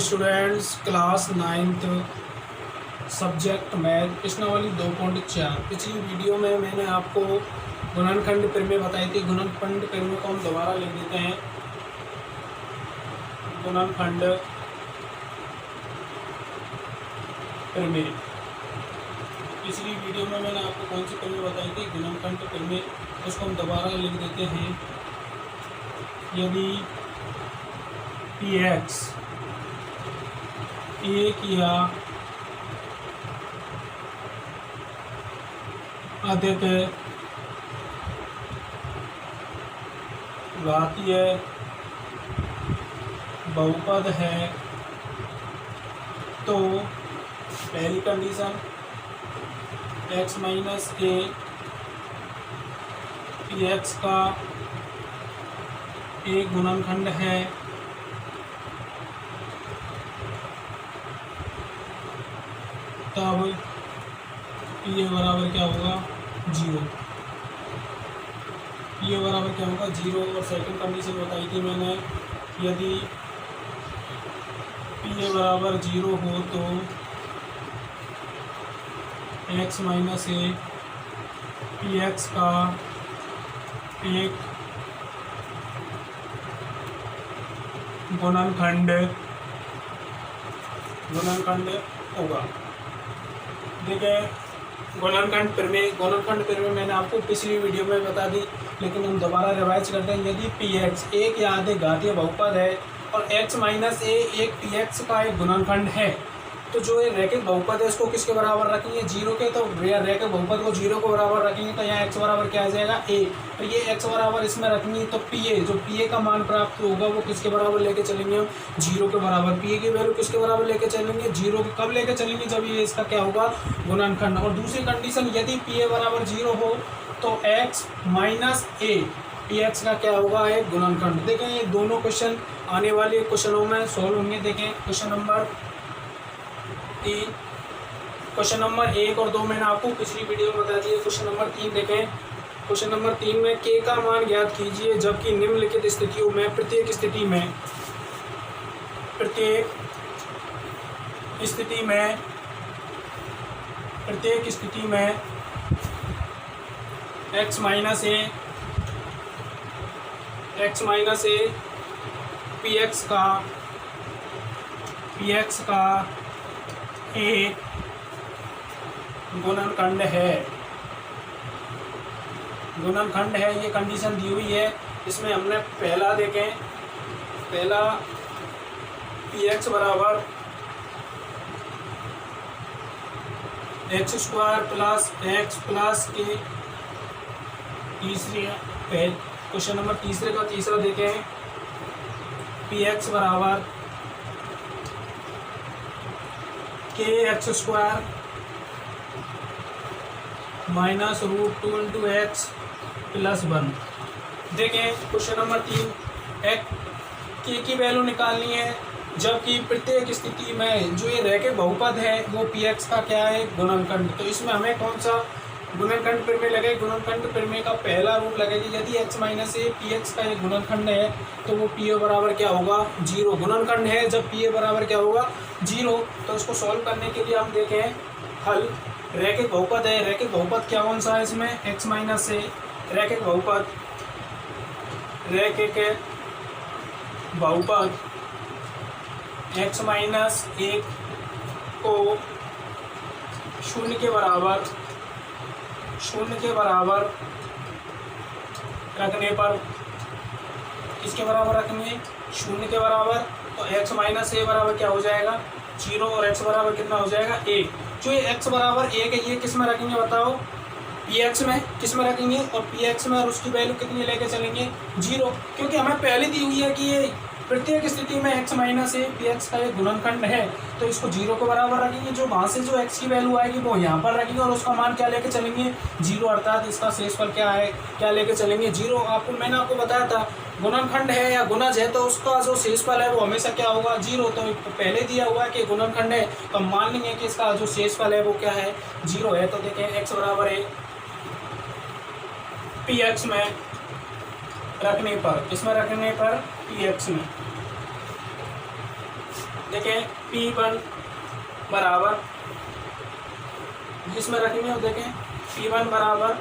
Students, class 9th subject math प्रश्नावली 2.4। पिछली video में मैंने आपको गुणनखंड प्रमेय बताई थी। गुणनखंड प्रमेय को हम दोबारा लिख देते हैं। गुणनखंड प्रमेय, पिछली वीडियो में मैंने आपको कौन सी प्रमेय बताई थी? गुणनखंड प्रमेय। उसको हम दोबारा लिख देते हैं। यदि px एक या अधिक घातीय बहुपद है तो पहली कंडीशन x माइनस ए px का एक गुणनखंड है, तब ये बराबर क्या होगा? 0। ये बराबर क्या होगा? 0। और सेकंड कंडीशन बताई थी मैंने, यदि ये बराबर 0 हो तो x माइनस ए px का एक गुणनखंड होगा। देखिए, गुणनखंड प्रमेय मैंने आपको पिछली वीडियो में बता दी, लेकिन हम दोबारा रिवाइज करते हैं। यदि px एक या अधिक घातीय बहुपद है और x माइनस ए एक px का एक गुणनखंड है, तो जो ये रैखिक बहुपद है उसको किसके बराबर रखेंगे? 0 के। तो रैखिक बहुपद को 0 को बराबर रखेंगे तो यहाँ x बराबर क्या आ जाएगा? a। तो ये x बराबर इसमें रखेंगे तो pa का मान प्राप्त होगा वो किसके बराबर लेके चलेंगे? हम 0 के बराबर। pa की वैल्यू किसके बराबर लेके चलेंगे? 0 के। कब लेके चलेंगे? जब ये इसका क्या होगा? गुणनखंड। और दूसरी कंडीशन, यदि pa बराबर 0 हो तो x माइनस ए px का क्या होगा? एक गुणनखंड। देखें, ये दोनों क्वेश्चन आने वाले क्वेश्चनों में सोल्व होंगे। देखें, क्वेश्चन नंबर 3, क्वेश्चन नंबर 1 और 2 मैंने आपको पिछली वीडियो में बता दिया। क्वेश्चन नंबर 3 देखें। क्वेश्चन नंबर 3 में k का मान ज्ञात कीजिए जबकि निम्नलिखित स्थितियों में प्रत्येक स्थिति में x माइनस ए px का एक गुणनखंड है। ये कंडीशन दी हुई है। इसमें हमने पहला देखें, पहला px बराबर x square plus x plus k. Question number तीसरे का तीसरा देखें, px बराबर kx square minus root 2 into x plus 1। देखें, क्वेश्चन नंबर 3, k की वैल्यू निकालनी है जबकि प्रत्येक स्थिति में जो ये रैखिक बहुपद है वो px का क्या है? गुणनखंड। तो इसमें हमें कौन सा गुणनखंड प्रमेय लगेगा? गुणनखंड प्रमेय का पहला रूप लगेगा। यदि x माइनस ए px का एक गुणनखंड है तो वो pa बराबर क्या होगा? 0। गुणनखंड है जब pa बराबर क्या होगा? 0। तो इसको सॉल्व करने के लिए हम देखें हल। रैखिक बहुपद है, रैखिक बहुपद क्या कौन सा है इसमें? x माइनस ए। रैखिक बहुपद x माइनस 1 को शून्य के बराबर रखने पर, किसके बराबर रखेंगे? 0 के बराबर। तो x माइनस ए बराबर क्या हो जाएगा? 0। और x बराबर कितना हो जाएगा? 1। जो ये x बराबर 1 है ये किस में रखेंगे बताओ? px में। किस में रखेंगे? और px में। और उसकी वैल्यू कितनी लेके चलेंगे? 0। क्योंकि हमें पहले दी हुई है कि ये प्रत्येक स्थिति में x माइनस ए px का एक गुणनखंड है, तो इसको 0 के बराबर रखेंगे। जो वहाँ से जो x की वैल्यू आएगी वो यहाँ पर रखेंगे और उसका मान क्या लेके चलेंगे? 0। अर्थात इसका शेषफल क्या है? क्या लेके चलेंगे? 0। मैंने आपको बताया था गुणनखंड है या गुणज है तो उसका जो शेषफल है वो हमेशा क्या होगा? 0। तो पहले दिया हुआ है कि गुणनखंड है तो हम मान लेंगे कि इसका जो शेषफल है वो क्या है? 0 है। तो देखें x बराबर है px में रखने पर, इसमें रखने पर px में देखें P1 बराबर, जिसमें रखेंगे वो देखें P1 बराबर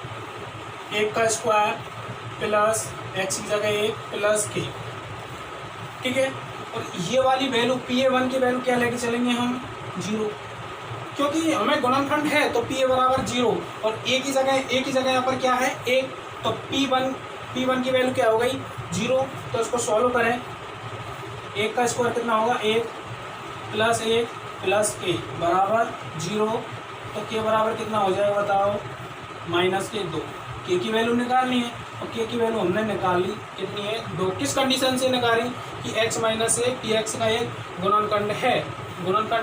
1 का स्क्वायर प्लस x की जगह 1 प्लस k, ठीक है। और ये वाली वैल्यू PA1 की वैल्यू क्या लेके चलेंगे हम 0, क्योंकि हमें गुणनखंड है तो PA बराबर 0 और a की जगह यहाँ पर क्या है 1, तो P1 की वैल्यू क्या हो गई 0। तो इसको सॉल्व करें, 1 का स्क्वायर कितना होगा 1 प्लस k बराबर 0, तो k बराबर कितना हो जाएगा बताओ -2। k की वैल्यू निकालनी है और k की वैल्यू हमने निकाल ली, कितनी है 2। किस कंडीशन से निकाली कि x माइनस ए px का एक गुणनखंड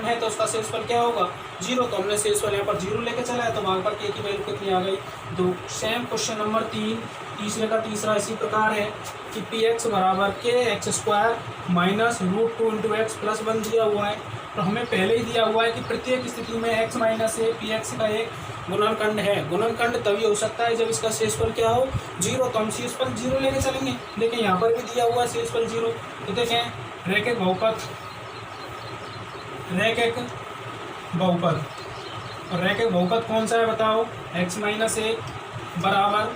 है तो उसका शेषफल क्या होगा 0, तो हमने शेषफल यहाँ पर 0 लेके चला है, तो वहाँ पर k की वैल्यू कितनी आ गई 2। सेम क्वेश्चन नंबर 3, तीसरे का तीसरा इसी प्रकार है कि px बराबर kx² minus √2 into x plus 1 दिया हुआ है। तो हमें पहले ही दिया हुआ है कि प्रत्येक स्थिति में x माइनस ए px का एक गुणनखंड है। गुणनखंड तभी हो सकता है जब इसका शेषफल क्या हो 0, तो हम शेषफल 0 लेके चलेंगे। देखिए यहाँ पर भी दिया हुआ है शेषफल 0, तो देखें रैखिक बहुपद कौन सा है बताओ, x माइनस ए बराबर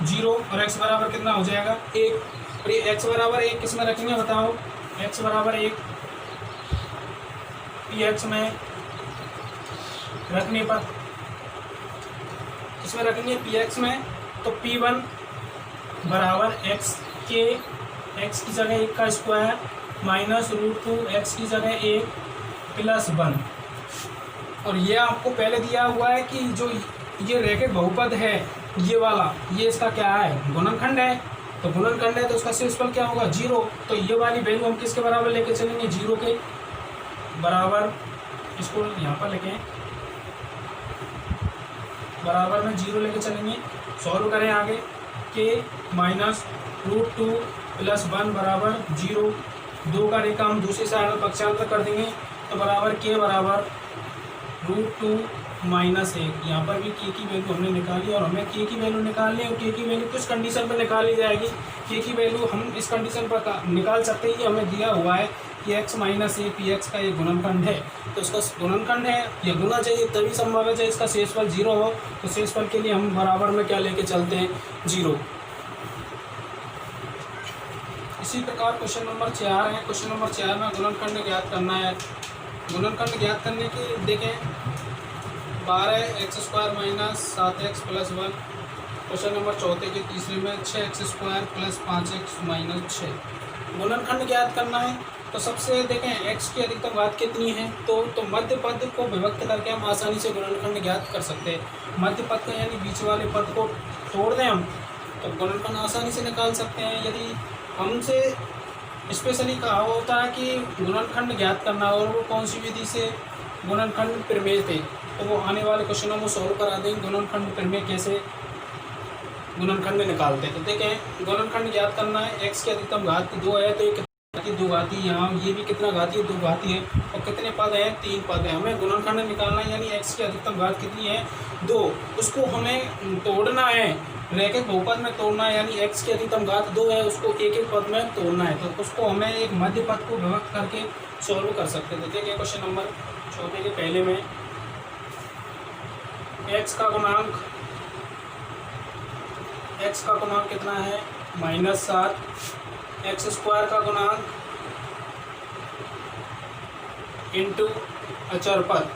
0 और x बराबर कितना हो जाएगा 1, और ये x बराबर 1 किस में रखेंगे बताओ, x बराबर 1 px में रखने पर, इसमें रखेंगे px में, तो P1 बराबर x की जगह 1 का स्क्वायर माइनस √2 x की जगह 1 प्लस 1। और ये आपको पहले दिया हुआ है कि जो ये रैखिक बहुपद है ये वाला, ये इसका क्या है गुणनखंड है, तो गुणनखंड है तो उसका शेषफल क्या होगा 0। तो ये वाली वैल्यू हम किसके बराबर लेके चलेंगे 0 के बराबर, इसको यहाँ पर लेके बराबर में 0 लेके चलेंगे। सॉल्व करें आगे, k माइनस √2 प्लस 1 बराबर 0, 2 का रेखा हम दूसरी साइड में पक्षांतर कर देंगे, तो बराबर k बराबर √2 माइनस 1। यहाँ पर भी k की वैल्यू हमने निकाली और हमें k की वैल्यू निकालनी है, और k की वैल्यू कुछ कंडीशन पर निकाली जाएगी। k की वैल्यू हम इस कंडीशन पर निकाल सकते हैं कि हमें दिया हुआ है कि x माइनस ए px का ये गुणनखंड है, तो इसका गुणनखंड है ये गुना चाहिए तभी संभव है जब इसका शेषफल 0 हो। तो शेषफल के लिए हम बराबर में क्या लेके चलते हैं 0। इसी प्रकार क्वेश्चन नंबर 4 है। क्वेश्चन नंबर 4 में गुणनखंड ज्ञात करना है। गुणनखंड ज्ञात करने की देखें 12x² minus 7x plus 1। Question number 4 के तीसरे में 6x² प्लस 5x माइनस 6। गुणनखंड ज्ञात करना है, तो सबसे देखें x की अधिकतम घात कितनी है, तो मध्य पद को विभक्त करके हम आसानी से गुणनखंड ज्ञात कर सकते हैं। मध्य पद को यानी बीच वाले पद को तोड़ दें हम तो गुणनखंड आसानी से निकाल सकते हैं। यदि हमसे स्पेशली कहा होता है कि गुणनखंड ज्ञात करना और वो कौन सी विधि से गुणनखंड प्रमेय थे, तो वो आने वाले क्वेश्चनों में सॉल्व करा देंगे गुणनखंड प्रमेय कैसे गुणनखंड निकालते हैं। तो देखें गुणनखंड ज्ञात करना है, x की अधिकतम घात 2 है तो ये की 2 घाती, यहाँ ये भी कितना घाती है 2 घाती है, और कितने पद हैं 3 पद हैं। हमें गुणनखंड निकालना है यानी x की अधिकतम घात कितनी है 2, उसको हमें तोड़ना है, रैखिक बहुपद में तोड़ना है, यानी x की अधिकतम घात 2 है उसको एक एक पद में तोड़ना है, तो उसको हमें एक मध्य पद को विभक्त करके सॉल्व कर सकते थे। देखिए क्वेश्चन नंबर 4 के पहले में x का गुणांक कितना है -7, x² का गुणांक इंटू अचर पद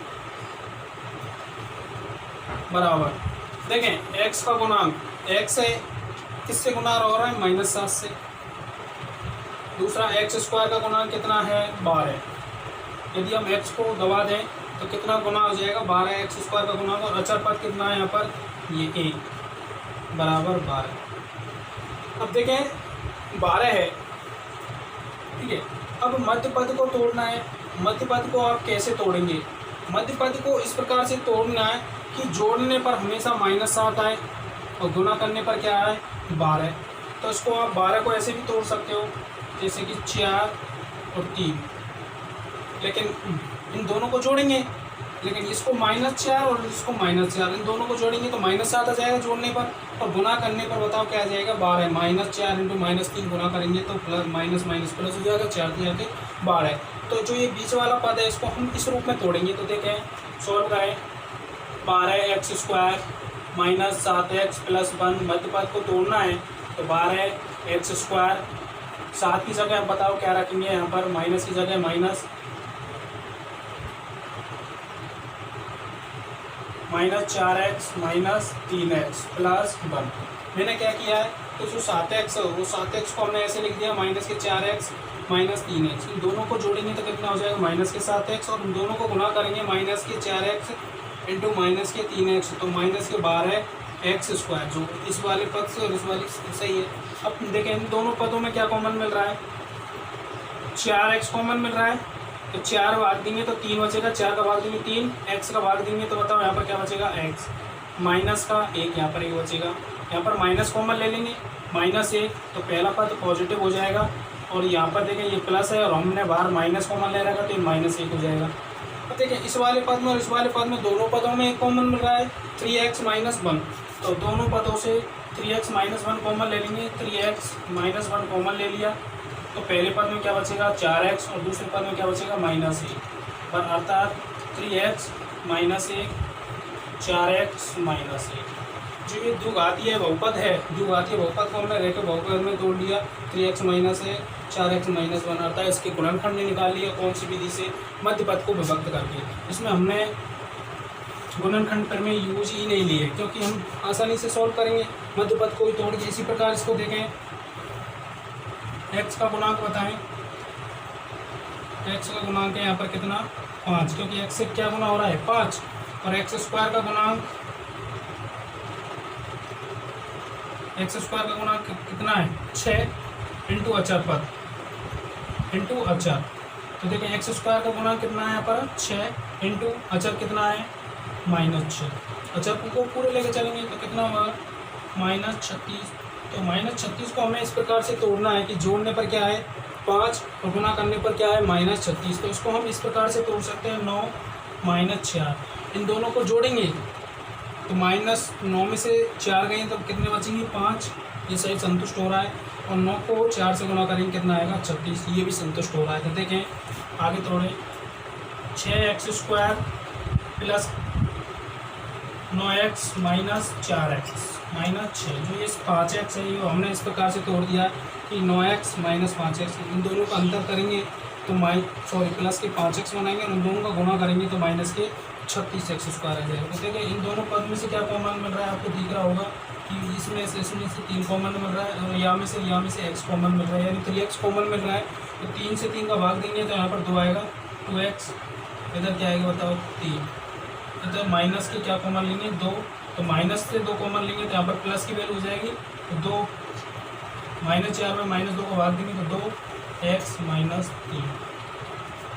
बराबर, देखें x का गुणांक x है किससे गुणा हो रहा है -7 से, दूसरा x² का गुणांक कितना है 12। यदि हम x को दबा दें तो कितना गुना हो जाएगा 12x² का गुणांक, और अचर पद कितना है यहाँ पर ये 1 बराबर 12। अब देखें 12 है, ठीक है। अब मध्य पद को तोड़ना है। मध्य पद को आप कैसे तोड़ेंगे, मध्य पद को इस प्रकार से तोड़ना है कि जोड़ने पर हमेशा -7 आए और गुणा करने पर क्या आए 12। तो इसको आप 12 को ऐसे भी तोड़ सकते हो जैसे कि 4 और 3, लेकिन इन दोनों को जोड़ेंगे, लेकिन इसको -4 और इसको -4 इन दोनों को जोड़ेंगे तो -7 आ जाएगा जोड़ने पर, और गुना करने पर बताओ क्या आ जाएगा 12। -4 इंटू -3 गुना करेंगे तो प्लस माइनस प्लस हो जाएगा, 4 दिया के 12। तो जो ये बीच वाला पद है इसको हम इस रूप में तोड़ेंगे। तो देखें, सॉल्व करें। 12x² माइनस 7x प्लस 1, मध्य पद को तोड़ना है तो 12x², 7 की जगह आप बताओ क्या रखेंगे यहाँ पर, माइनस की जगह minus 4x minus 3x plus 1। मैंने क्या किया है, तो जो 7x है वो 7x को हमने ऐसे लिख दिया माइनस के 4x माइनस 3x। इन दोनों को जोड़ेंगे तो कितना हो जाएगा, माइनस के 7x, और इन दोनों को गुना करेंगे माइनस के 4x इंटू माइनस के 3x, तो माइनस के 12x²। जो इस वाले पद से और इस वाले सही है। अब देखें इन दोनों पदों में क्या कॉमन मिल रहा है, 4x कॉमन मिल रहा है, तो 4 भाग देंगे तो 3 बचेगा, 4 का भाग देंगे 3, x का भाग देंगे तो बताओ यहाँ पर क्या बचेगा, x माइनस का 1, यहाँ पर 1 बचेगा। यहाँ पर माइनस कॉमन ले लेंगे, -1, तो पहला पद पॉजिटिव हो जाएगा। और यहाँ पर देखें ये प्लस है और हमने बाहर माइनस कॉमन ले रखा तो ये -1 हो जाएगा। अब देखें इस वाले पद में और इस वाले पद में दोनों पदों में एक कॉमन मिल रहा है 3x माइनस 1, तो दोनों पदों से 3x माइनस 1 कॉमन ले लेंगे। 3x माइनस 1 कॉमन ले लिया तो पहले पद में क्या बचेगा, 4x, और दूसरे पद में क्या बचेगा, -1, पर अर्थात 3x माइनस 1 4x माइनस 1। जो ये द्विघातीय बहुपद है, द्विघातीय बहुपद को हमने रेखीय बहुपद में तोड़ लिया, 3x माइनस 1 4x माइनस 1, अर्थात इसके गुणनखंड निकाल लिया। कौन सी विधि से, मध्य पद को विभक्त करके। इसमें हमने गुणनखंड पर में यूज ही नहीं लिए क्योंकि हम आसानी से सॉल्व करेंगे मध्य पद को ही तोड़ के। इसी प्रकार इसको देखें, x का गुणांक बताएं, x का गुणांक है यहाँ पर कितना, 5, क्योंकि x से क्या गुना हो रहा है, 5, और x² का गुणांक, x² का गुणांक कितना है, 6 इंटू अचर पद इंटू अचर। तो देखिए x² का गुणांक कितना है यहाँ पर, 6 इंटू अचर कितना है, -6। अचर को पूरे लेके चलेंगे तो कितना होगा, -36। तो -36 को हमें इस प्रकार से तोड़ना है कि जोड़ने पर क्या है 5 और गुना करने पर क्या है -36। तो इसको हम इस प्रकार से तोड़ सकते हैं, 9 -4। इन दोनों को जोड़ेंगे तो -9 में से 4 गए तो कितने बचेंगे, 5। ये सही संतुष्ट हो रहा है। और 9 को 4 से गुना करेंगे कितना आएगा, 36, ये भी संतुष्ट हो रहा है। तो देखें आगे तोड़ें, 6x² plus 9x minus 4x minus 6। जो ये 5x है ये हमने इस प्रकार से तोड़ दिया कि 9x माइनस 5x। इन दोनों का अंतर करेंगे तो प्लस के 5x बनाएंगे और इन दोनों का गुणा करेंगे तो माइनस के 36x² आ जाएगा। तो देखिए इन दोनों पद में से क्या कॉमन मिल रहा है, आपको दिख रहा होगा कि इसमें से 3 कॉमन मिल रहा है और यहाँ में से x कॉमन मिल रहा है, यानी 3x कॉमन मिल रहा है। तो 3 से 3 का भाग देंगे तो यहाँ पर 2 आएगा, 2x, इधर क्या आएगा बताओ, 3। इधर माइनस के क्या कॉमन लेंगे, 2, तो माइनस से 2 कॉमन लेंगे तो यहाँ पर प्लस की वैल्यू हो जाएगी, तो 2 -4 में -2 को भाग देंगे तो 2x माइनस 3।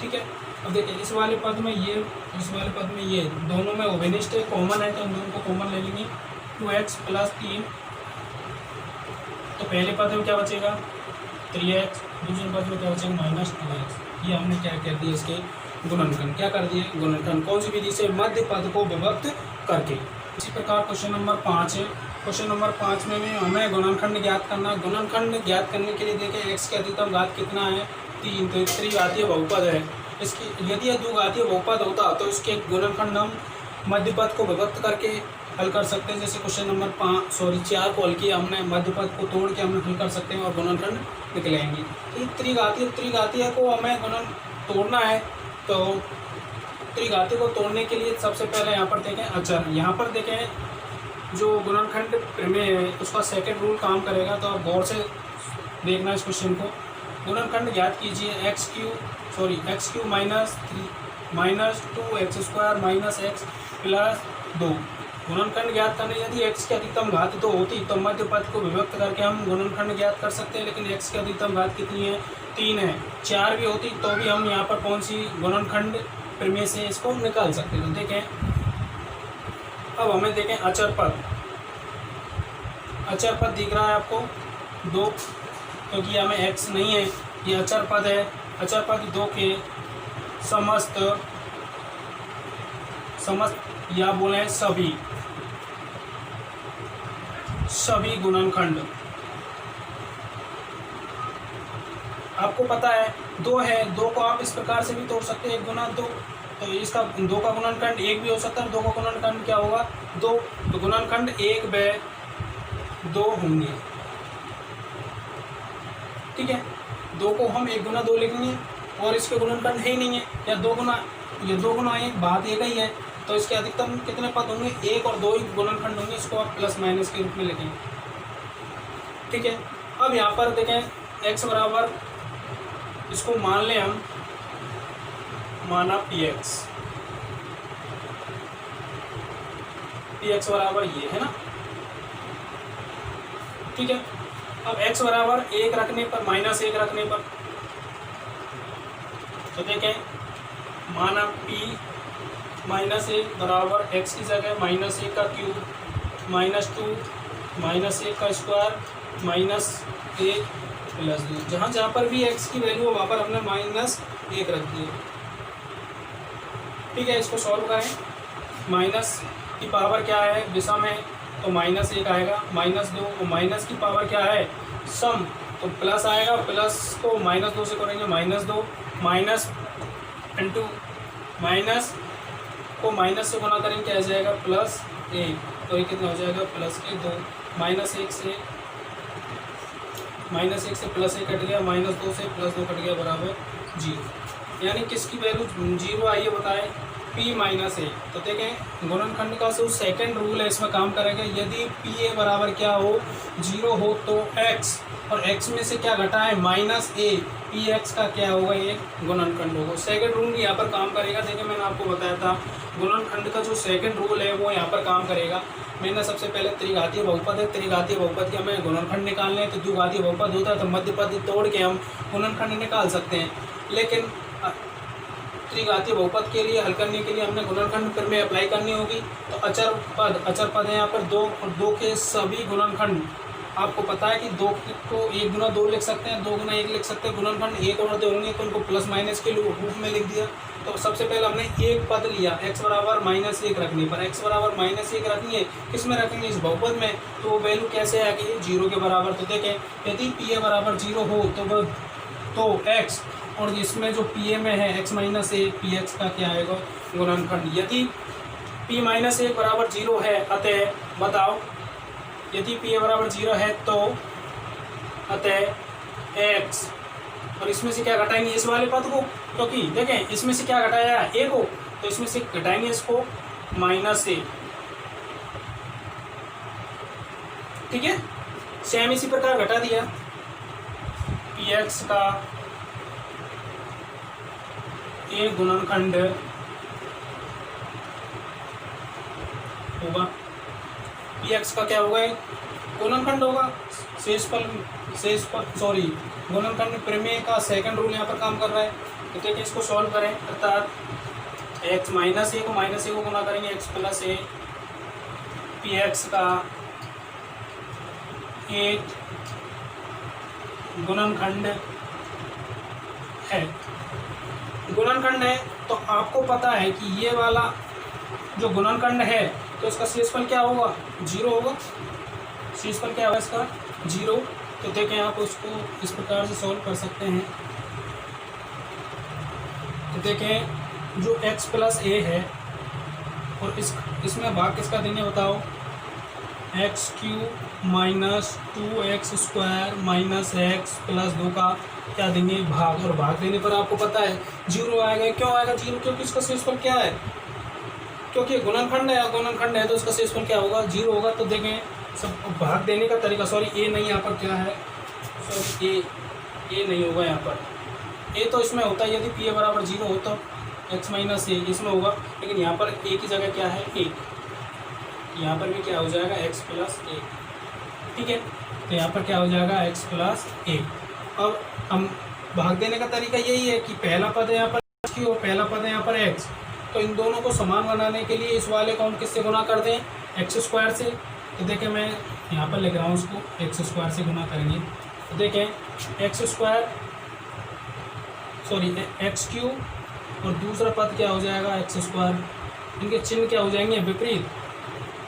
ठीक है। अब देखिए इस वाले पद में ये, इस वाले पद में ये, दोनों में ओवेनिस्ट है, कॉमन है, तो हम दोनों को कॉमन ले लेंगे, 2x प्लस 3। तो पहले पद में क्या बचेगा, 3x, दूसरे पद में क्या बचेगा, -2x। ये हमने क्या कर दिया, इसके गुणनखंड क्या कर दिए, गुणनखंड। कौन सी विधि से, मध्य पद को विभक्त करके। इसी प्रकार क्वेश्चन नंबर 5 है। क्वेश्चन नंबर 5 में हमें गुणनखंड ज्ञात करना है। गुणनखंड ज्ञात करने के लिए देखें x की अधिकतम घात कितना है, 3, तो त्रिघातीय बहुपद है। इसकी यदि यह द्विघातीय बहुपद होता तो इसके गुणनखंड हम मध्य पद को विभक्त करके हल कर सकते हैं। जैसे क्वेश्चन नंबर 4 को हल किया हमने, मध्य पद को तोड़ के हमने हल कर सकते हैं और गुणनखंड निकलेंगे। तो त्रिघातीय को हमें गुणन तोड़ना है, तो त्रिघातीय को तोड़ने के लिए सबसे पहले यहाँ पर देखें अचर, यहाँ पर देखें जो गुणनखंड प्रमेय है उसका सेकंड रूल काम करेगा। तो आप गौर से देखना इस क्वेश्चन को। गुणनखंड ज्ञात कीजिए, x³ minus 2x² minus x plus 2। गुणनखंड ज्ञात करने, यदि x की अधिकतम घात तो होती तो मध्य पद को विभक्त करके हम गुणनखंड ज्ञात कर सकते हैं, लेकिन x की अधिकतम घात कितनी है, 3 है। 4 भी होती तो भी हम यहाँ पर कौन सी गुणनखंड प्रमेय से इसको निकाल सकते हैं। तो देखें अब हमें देखें अचर पद। अचर पद दिख रहा है आपको 2, क्योंकि यहाँ में x नहीं है, ये अचर पद है। अचर पद 2 के समस्त या बोले सभी गुणनखंड। आपको पता है दो है, दो को आप इस प्रकार से भी तोड़ सकते हैं, 1 गुना 2, तो इसका 2 का गुणनखंड 1 भी हो सकता है, 2 का गुणनखंड क्या होगा 2, तो गुणनखंड 1/2 होंगे। ठीक है, 2 को हम 1 गुना 2 लिखेंगे और इसके गुणनखंड है ही नहीं है, या 2 गुना, ये 2 गुना 1 बात एक ही है, तो इसके अधिकतम कितने पद होंगे, 1 और 2 ही गुणनखंड होंगे, इसको आप प्लस माइनस के रूप में लिखेंगे। ठीक है, अब यहाँ पर देखें x बराबर, इसको मान लें हम, माना px बराबर ये है ना। ठीक है, अब x बराबर 1 रखने पर, -1 रखने पर, तो देखें माना p -1 बराबर x की जगह -1 का क्यूब -2 -1 का स्क्वायर -1 प्लस 2, जहाँ पर भी x की वैल्यू वहाँ पर हमने -1 रख दी। ठीक है, इसको सॉल्व करें, माइनस की पावर क्या है दिशा में, तो -1 आएगा, -2 और माइनस की पावर क्या है सम, तो प्लस आएगा, प्लस को -2 से करेंगे -2, माइनस इंटू माइनस को माइनस से गुना करेंगे, क्या आ जाएगा +1, तो ये कितना हो जाएगा +2, -1 से +1 कट गया, -2 से +2 कट गया बराबर 0, यानी किसकी वैल्यू 0 आई है बताएं, p-1। तो देखें गुणनखंड का जो सेकंड रूल है इसमें काम करेगा, यदि pa बराबर क्या हो 0 हो तो x, और x में से क्या घटा है -a, px का क्या होगा ये गुणनखंड होगा। सेकंड रूल यहाँ पर काम करेगा। देखिए मैंने आपको बताया था गुणनखंड का जो सेकंड रूल है वो यहाँ पर काम करेगा। मैंने सबसे पहले त्रिघातीय बहुपद है, त्रिघातीय बहुपद के हमें गुणनखंड निकालने हैं, तो द्विघातीय बहुपद होता है तो मध्य पद तोड़ के हम गुणनखंड निकाल सकते हैं, लेकिन त्रिघातीय बहुपद के लिए हल करने के लिए हमने गुणनखंड प्रमेय अप्लाई करनी होगी। तो अचर पद है यहाँ पर 2, और 2 के सभी गुणनखंड आपको पता है कि 2 को 1 गुना 2 लिख सकते हैं, 2 गुना 1 लिख सकते हैं, गुणनखंड 1 और 2 होंगे तो उनको प्लस माइनस के रूप में लिख दिया। तो सबसे पहले हमने एक पद लिया x बराबर -1 रखने पर, x बराबर -1 रखनी किस में रखेंगे, इस बहुपद में, तो वो वैल्यू कैसे आएगी 0 के बराबर। तो देखें यदि pa बराबर 0 हो तो x, और जिसमें जो pa में है x -a, px का क्या आएगा गुणनखंड। यदि p-1 बराबर 0 है, अतः बताओ यदि pa बराबर 0 है तो अतः x, और इसमें से क्या घटाएंगे इस वाले पद को, क्योंकि देखें इसमें से क्या घटाया है a को, तो इसमें से घटाएंगे इसको -a। ठीक है, सेम इसी प्रकार घटा दिया, px का एक गुणनखंड होगा, px का क्या होगा गुणनखंड होगा, गुणनखंड प्रमेय का सेकंड रूल यहाँ पर काम कर रहा है। तो देखिए इसको सॉल्व करें, अर्थात x -a को -a को गुना करेंगे x + a, px का एक गुणनखंड है। गुणनखंड है तो आपको पता है कि ये वाला जो गुणनखंड है तो इसका शेषफल क्या होगा 0 होगा, शेषफल क्या होगा इसका 0। तो देखें आप उसको इस प्रकार से सॉल्व कर सकते हैं। तो देखें जो x + a है और इसमें भाग किसका देंगे बताओ, x³ - 2x² - x + 2 का क्या देंगे भाग, और भाग देने पर आपको पता है 0 आएगा। क्यों आएगा 0, क्योंकि इसका शेषफल क्या है, क्योंकि गुणनखंड है तो इसका शेषफल क्या होगा 0 होगा। तो देखें सब भाग देने का तरीका, सॉरी ए नहीं, यहाँ पर क्या है, सॉरी ए नहीं होगा यहाँ पर, ए तो इसमें होता है यदि pa बराबर 0 हो तो x -a इसमें होगा, लेकिन यहाँ पर a की जगह क्या है 1, यहाँ पर भी क्या हो जाएगा x + 1। ठीक है, तो यहाँ पर क्या हो जाएगा x + 1। अब हम भाग देने का तरीका यही है कि पहला पद है यहाँ पर x और पहला पद है यहाँ पर x, तो इन दोनों को समान बनाने के लिए इस वाले को हम किससे गुना कर दें x² से। तो देखें मैं यहाँ पर लिख रहा हूँ उसको x² से गुना करेंगे। तो देखें x³ और दूसरा पद क्या हो जाएगा x², इनके चिन्ह क्या हो जाएंगे विपरीत।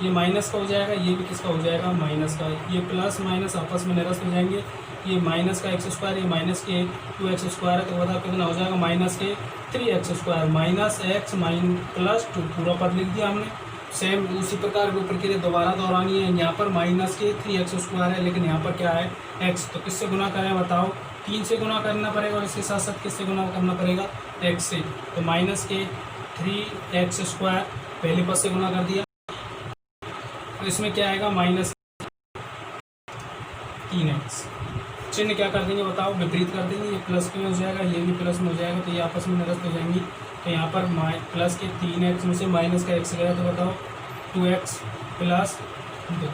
ये माइनस का हो जाएगा, ये भी किसका हो जाएगा, माइनस का। ये प्लस माइनस आपस में निरस्त हो जाएंगे। ये माइनस का एक्स स्क्वायर, ये माइनस के 2x स्क्वायर है, तो बताओ कितना हो जाएगा, माइनस के 3x square minus x plus 2 पूरा पद लिख दिया हमने। सेम उसी प्रकार की ऊपर के लिए दोबारा दोहरानी है। यहाँ पर माइनस के 3x स्क्वायर है, लेकिन यहाँ पर क्या है, x। तो किससे गुना करें बताओ, 3 से गुना करना पड़ेगा, और इसके साथ साथ किससे गुना करना पड़ेगा, x से। तो माइनस के 3x स्क्वायर पहले पद से गुना कर दिया, तो इसमें क्या आएगा, माइनस 3x। चिन्ह क्या कर देंगे बताओ, विपरीत कर देंगे। ये प्लस में हो जाएगा, ये भी प्लस में हो जाएगा, तो ये आपस में निरस्त हो जाएंगी। तो यहाँ पर प्लस के 3x में से माइनस का x गया, तो बताओ 2x प्लस 2।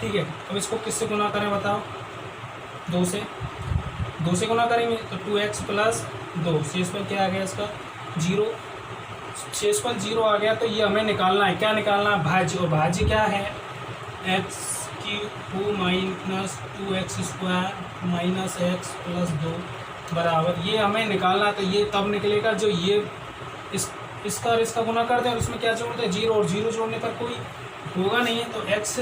ठीक है, अब इसको किससे गुना करें बताओ, 2 से गुना करेंगे, तो 2x प्लस 2। शेषफल क्या आ गया इसका, 0। शेषफल 0 आ गया, तो ये हमें निकालना है, क्या निकालना है, भाज्य। और भाज्य क्या है, x cube minus 2x square minus x plus 2 बराबर, ये हमें निकालना है। तो ये तब निकलेगा जो ये इसका और इसका गुना कर दें, और इसमें क्या जोड़ते हैं, 0, और 0 जोड़ने पर कोई होगा नहीं है। तो x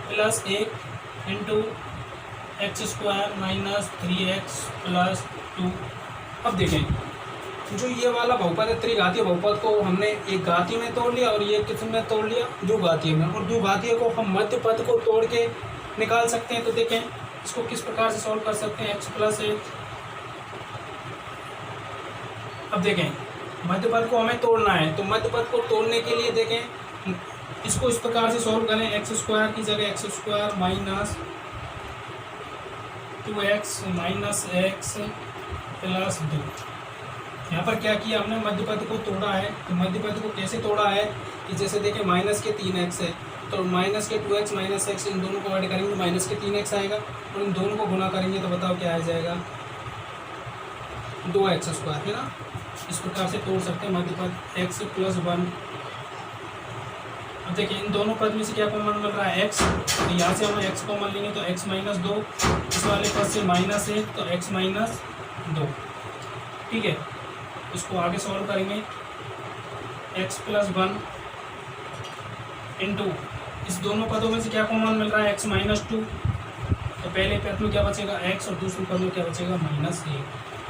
plus 1 into x square minus 3x plus 2। अब देखें, जो ये वाला बहुपद है, त्रिघातीय बहुपद को हमने एक घातीय में तोड़ लिया, और ये किस में तोड़ लिया, द्विघातीय में। और द्विघातीय को हम मध्य पद को तोड़ के निकाल सकते हैं। तो देखें इसको किस प्रकार से सॉल्व कर सकते हैं, x प्लस 1। अब देखें मध्य पद को हमें तोड़ना है, तो मध्य पद को तोड़ने के लिए देखें इसको इस प्रकार से सॉल्व करें, एक्स स्क्वायर की जगह x square minus 2x minus x plus 2। यहाँ पर क्या किया हमने, मध्य पद को तोड़ा है। तो मध्य पद को कैसे तोड़ा है कि जैसे देखें माइनस के 3x है, तो माइनस के 2x माइनस x, इन दोनों को ऐड करेंगे तो माइनस के 3x आएगा, और इन दोनों को गुना करेंगे तो बताओ क्या आ जाएगा, 2x स्क्वायर, है ना। इस प्रकार से तोड़ सकते हैं मध्य पद, x प्लस 1। अब देखिए इन दोनों पद में से क्या कॉमन मिल रहा है, x। तो यहाँ से हम x कॉमन लेंगे तो x माइनस 2, इस वाले पद से माइनस 1 तो x माइनस 2। ठीक है, इसको आगे सॉल्व करेंगे, x प्लस 1 इंटू इस दोनों पदों में से क्या कॉमन मिल रहा है, x माइनस 2। तो पहले पद में क्या बचेगा, x, और दूसरे पद में क्या बचेगा, माइनस 1।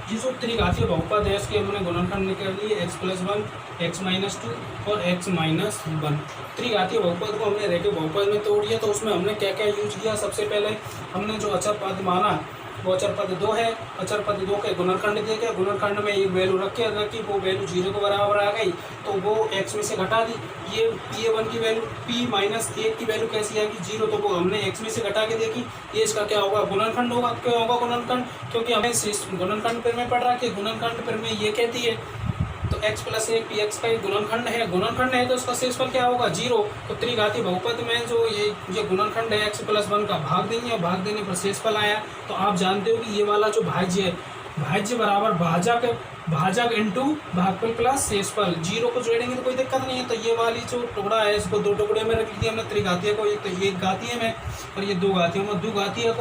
ये जो त्रिघातीय बहुपद है इसके हमने गुणनखंड निकाल लिए, x प्लस 1, x माइनस 2 और x माइनस 1। त्रिघातीय बहुपद को हमने रेखीय बहुपद में तोड़ दिया। तो उसमें हमने क्या क्या यूज किया, सबसे पहले हमने जो अचर पद माना वो अचर पद 2 है। अचर पद 2 के गुणनखंड दे के गुणनखंड में एक वैल्यू रखी, वो वैल्यू 0 के बराबर आ गई, तो वो x में से घटा दी। ये p1 की वैल्यू, p माइनस 1 की वैल्यू कैसी आएगी, 0, तो वो हमने x में से घटा के देखी। ये इसका क्या होगा, गुणनखंड होगा। क्यों होगा गुणनखंड, क्योंकि हमें गुणनखंड पर में पढ़ रहा कि गुणनखंड पर में ये कहती है, तो x प्लस 1 px का एक गुणनखंड है। गुणनखंड है तो उसका शेषफल क्या होगा, 0। तो त्रिघातीय बहुपद में जो ये गुणनखंड है x प्लस 1 का, भाग देंगे, और भाग देने पर शेषफल आया। तो आप जानते हो कि ये वाला जो भाज्य है, भाज्य बराबर भाजक इंटू भागफल प्लस शेषफल। 0 को जोड़ेंगे तो कोई दिक्कत नहीं है। तो ये वाली जो टुकड़ा है इसको 2 टुकड़े में रख दिया हमने त्रिघातीय को, एक तो एक घातीय में और ये 2 घातीय में। द्विघातीय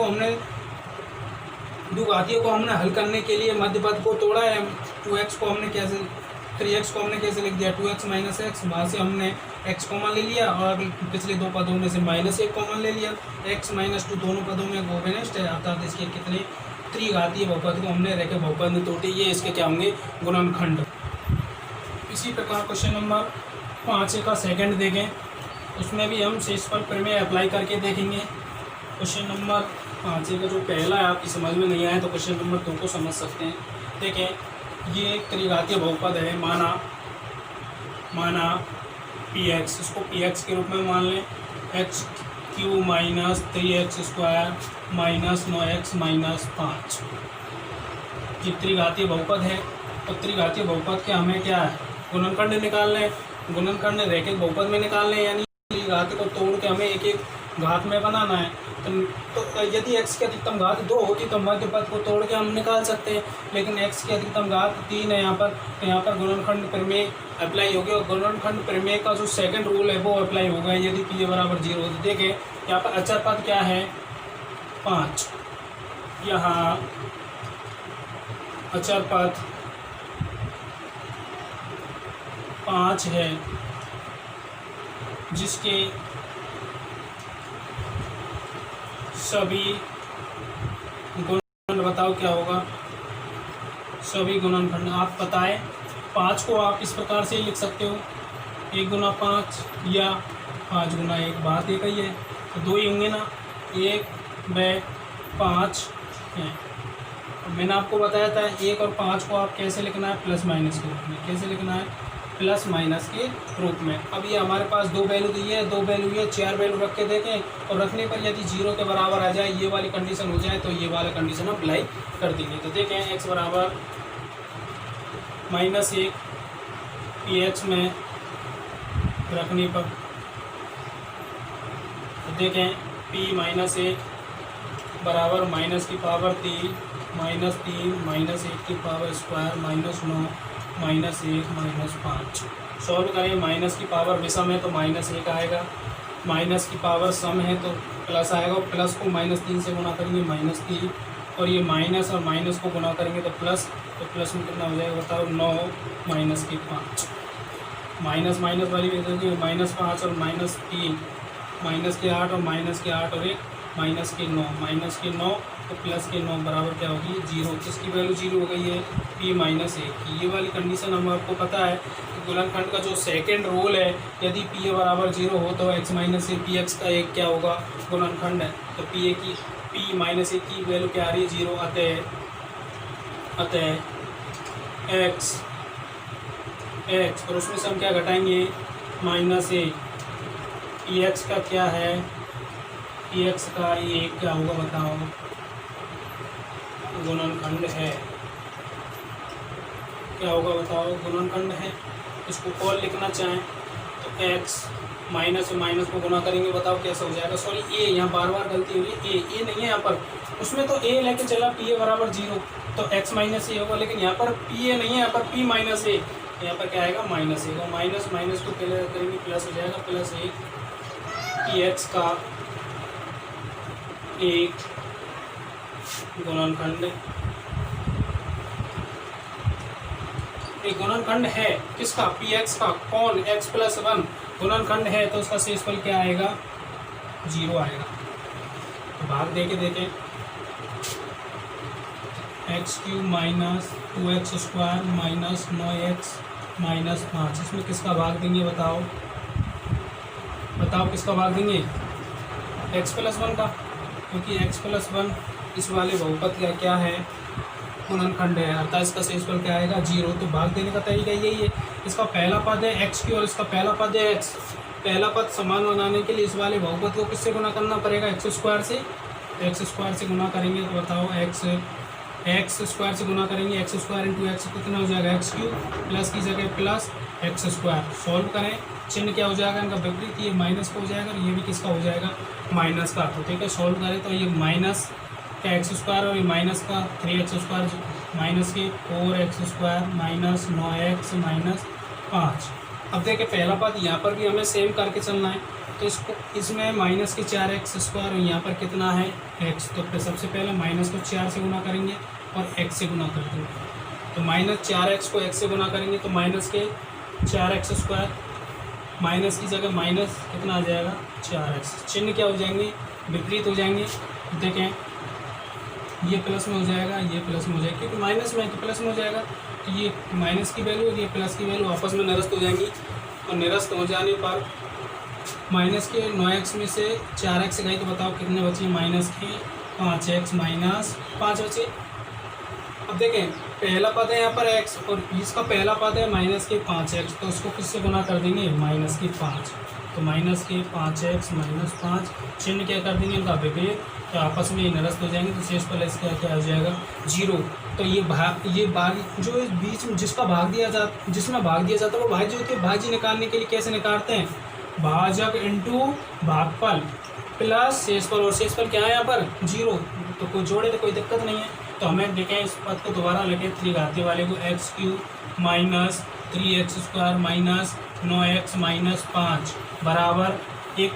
को हमने हल करने के लिए मध्य पद को तोड़ा है। 2x को हमने कैसे, 3x को हमने कैसे लिख दिया, 2x माइनस एक्स, वहाँ से हमने x कॉमन ले लिया, और पिछले 2 पदों में से माइनस 1 कॉमन ले लिया। x माइनस 2 दोनों पदों में गोवेनेस्ट है, अर्थात इसके कितने त्रिघातीय बहुपद को हमने रेखीय बहुपद में तोड़े। ये इसके क्या होंगे, गुणनखंड। इसी प्रकार क्वेश्चन नंबर 5 का सेकंड देखें, उसमें भी हम शेषफल प्रमेय अप्लाई करके देखेंगे। क्वेश्चन नंबर 5 का जो पहला है आपकी समझ में नहीं आया तो क्वेश्चन नंबर 2 को समझ सकते हैं। देखें ये एक त्रिघातीय बहुपद है, माना px, इसको px के रूप में मान लें, x cube minus 3x square minus 9x minus 5। ये त्रिघातीय बहुपद है। तो त्रिघातीय बहुपद के हमें क्या है, गुणनखंड निकालना है। गुणनखंड रैखिक बहुपद में निकालना है, यानी त्रिघातीय को तोड़ के हमें एक एक घात में बनाना है। तो यदि x की अधिकतम घात 2 होती तो मध्य पद को तोड़ के हम निकाल सकते हैं, लेकिन x की अधिकतम घात 3 है यहाँ पर, तो यहाँ पर गुणनखंड प्रमेय अप्लाई हो गया। और गुणनखंड प्रमेय का जो सेकंड रूल है वो अप्लाई होगा यदि p बराबर 0 हो। देखें यहाँ पर अचर पद क्या है, 5, यहाँ अचर पद 5 है, जिसके सभी गुणनखंड, बताओ क्या होगा, सभी गुणनखंड। आप बताएं, 5 को आप इस प्रकार से लिख सकते हो, 1 गुना 5 या 5 गुना 1, बात एक ही है, तो 2 ही होंगे ना, 1/5 है। मैंने आपको बताया था 1 और 5 को आप कैसे लिखना है, प्लस माइनस के रूप में। कैसे लिखना है, प्लस माइनस के रूप में। अब ये हमारे पास 2 वैल्यू दी है, 2 वैल्यू है, 4 वैल्यू रख के देखें और रखने पर यदि 0 के बराबर आ जाए, ये वाली कंडीशन हो जाए, तो ये वाला कंडीशन अप्लाई कर देंगे। तो देखें x बराबर -1 px में रखने पर, तो देखें p -1 बराबर माइनस की पावर 3 -1 की पावर स्क्वायर -9 -1 -5। सॉल्व करें, माइनस की पावर विषम है तो -1 आएगा, माइनस की पावर सम है तो प्लस आएगा, और प्लस को -3 से गुना करेंगे -3, और ये माइनस और माइनस को गुना करेंगे तो प्लस में कितना हो जाएगा बताओ, 9 -5। माइनस माइनस वाली देखिए, -5 और -3, -8 और -8 और एक -9 तो +9 बराबर क्या होगी, 0। इसकी वैल्यू 0 हो गई है, p -1 की। ये वाली कंडीशन हम आपको पता है कि गुणनखंड का जो सेकंड रूल है, यदि p बराबर 0 हो तो x -a px का एक क्या होगा, गुणनखंड है। तो p -1 की वैल्यू क्या आ रही है, 0। अतः x और उसमें से हम क्या घटाएंगे, -a। px का क्या है, px का ये क्या होगा बताओ, गुणनखंड है। क्या होगा बताओ, गुणनखंड है। इसको कॉल लिखना चाहें तो x माइनस और माइनस को गुना करेंगे, बताओ कैसे हो जाएगा। सॉरी ए, यहाँ बार बार गलती हो रही है, ए नहीं है यहाँ पर, उसमें तो a लेके चला, p बराबर 0 तो x -a होगा, लेकिन यहाँ पर p a नहीं है, यहाँ पर p -a, यहाँ पर क्या आएगा, -a। माइनस माइनस को पहले करेंगे प्लस हो जाएगा, +1 px का एक गुणनखंड, एक गुणनखंड है किसका, px का। कौन, x+1 गुणनखंड है, तो उसका शेषफल क्या आएगा, 0 आएगा। तो भाग दे के देखें, x³ - 2x² - 9x - 5, इसमें किसका भाग देंगे बताओ, किसका भाग देंगे, x+1 का, क्योंकि x+1 इस वाले बहुपद का क्या है, गुणनखंड है, अर्थात इसका शेषफल क्या आएगा, 0। तो भाग देने का तरीका यही है, इसका पहला पद है x³ और इसका पहला पद है x। पहला पद समान बनाने के लिए इस वाले बहुपद को किससे गुना करना पड़ेगा, x² से। तो x² से गुना करेंगे तो बताओ x² से गुना करेंगे, x² × x कितना हो जाएगा, x³ प्लस की जगह प्लस x²। सॉल्व करें, चिन्ह क्या हो जाएगा इनका विपरीत, ये माइनस का हो जाएगा और ये भी किसका हो जाएगा, माइनस का। तो ठीक है, सॉल्व करें तो ये माइनस का x² और ये माइनस का 3x² माइनस के 4x² - 9x - 5। अब देखिए पहला पद यहाँ पर भी हमें सेम करके चलना है, तो इसको इसमें माइनस के 4x² और यहाँ पर कितना है x, तो फिर सबसे पहले माइनस को 4 से गुना करेंगे और x से गुना कर देंगे। तो -4x को x से गुना करेंगे तो माइनस के 4x², माइनस की जगह माइनस कितना आ जाएगा, 4x। चिन्ह क्या हो जाएंगे, विपरीत हो जाएंगे। देखें ये प्लस में हो जाएगा, ये प्लस में हो जाएगा, क्योंकि माइनस में है तो प्लस में हो जाएगा। तो ये माइनस की वैल्यू और ये प्लस की वैल्यू आपस में निरस्त हो जाएंगी, और निरस्त हो जाने पर माइनस के 9x में से 4x गई तो बताओ कितने बचे, माइनस के 5x - 5 बचे। अब देखें पहला पद है यहाँ पर x और इसका पहला पद है माइनस के 5x, तो उसको किससे गुना कर देंगे, -5। तो -5x - 5, चिन्ह क्या कर देंगे इनका विपरीत, तो आपस में निरस्त हो जाएंगे, तो शेषफल इसका क्या हो जाएगा, 0। तो ये भाग जो बीच में जिसमें भाग दिया जाता है वो भाज्य होती है। भाज्य निकालने के लिए कैसे निकालते हैं, भाजक इंटू भागफल प्लस शेषफल, और शेषफल क्या है यहाँ पर 0, तो कोई जोड़े तो कोई दिक्कत नहीं है। तो हमें देखें इस पद को दोबारा लिखें, त्रिघातीय वाले को x³ - 3x² - 9x - 5 बराबर एक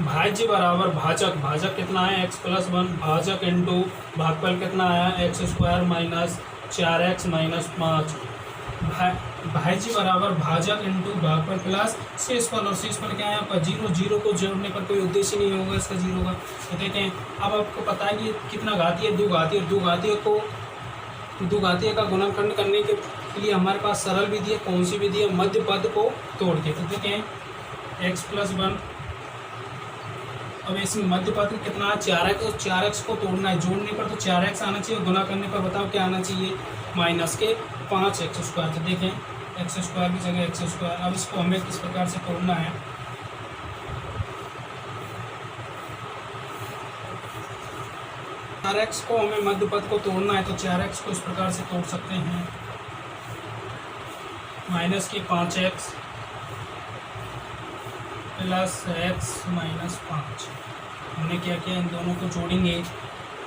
भाज्य बराबर भाजक कितना है, x+1 भाजक इंटू भागफल कितना आया, x² - 4x - 5 भाज्य बराबर भाजक इंटू भागफल प्लस शेषफल, और शेषफल क्या है आपका जीरो, जीरो को जोड़ने पर कोई उद्देश्य नहीं होगा इसका जीरो का। तो देखें अब आपको पता है कि कितना घातीय, दो घातीय, और दो घातीय का गुणनखंड करने के लिए हमारे पास सरल विधि है, कौन सी विधि है, मध्य पद को तोड़ के। तो देखें x+1, अब इसमें मध्य पद कितना है 4x, और 4x को तोड़ना है, जोड़ने पर तो 4x आना चाहिए, गुना करने पर बताओ क्या आना चाहिए, माइनस के 5x²। तो देखें x² की जगह x²। अब इसको हमें किस प्रकार से तोड़ना है, x को हमें मध्य पद को तोड़ना है, तो 4x को इस प्रकार से तोड़ सकते हैं, माइनस के 5x प्लस x माइनस 5। हमने क्या किया, इन दोनों को जोड़ेंगे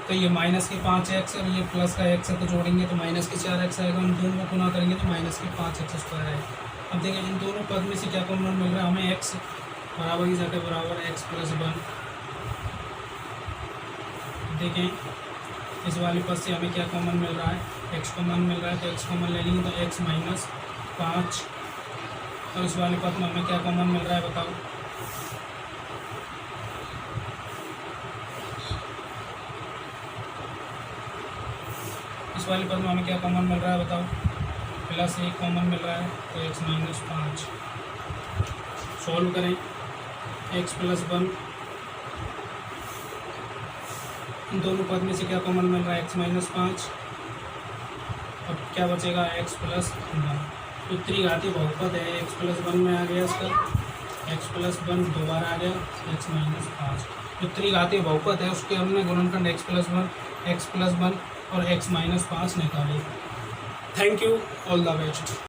तो ये माइनस के 5x और ये प्लस का x है, तो जोड़ेंगे तो माइनस के 4x आएगा, इन दोनों को गुना करेंगे तो माइनस के 5x² आएगा। अब देखें इन दोनों पद में से क्या कॉमन मिल रहा है हमें, x बराबर की जगह बराबर x+1। देखें इस वाले पद से हमें क्या कॉमन मिल रहा है, x कॉमन मिल रहा है, तो x कॉमन ले लेंगे तो x माइनस 5, और इस वाले पद में हमें क्या कॉमन मिल रहा है बताओ, इस वाले पद में हमें क्या कॉमन मिल रहा है बताओ, प्लस 1 कॉमन मिल रहा है, तो x माइनस 5। सॉल्व करें, x+1, इन दोनों पद में से क्या कॉमन मिल रहा है, x माइनस 5, अब क्या बचेगा x+1। तो त्रिघातीय बहुपद है, x+1 में आ गया इसका, x+1 दोबारा आ गया x माइनस 5। जो त्रिघातीय बहुपद है उसके हमने गुणनखंड x+1 और x माइनस 5 निकाले। Thank you, all the best.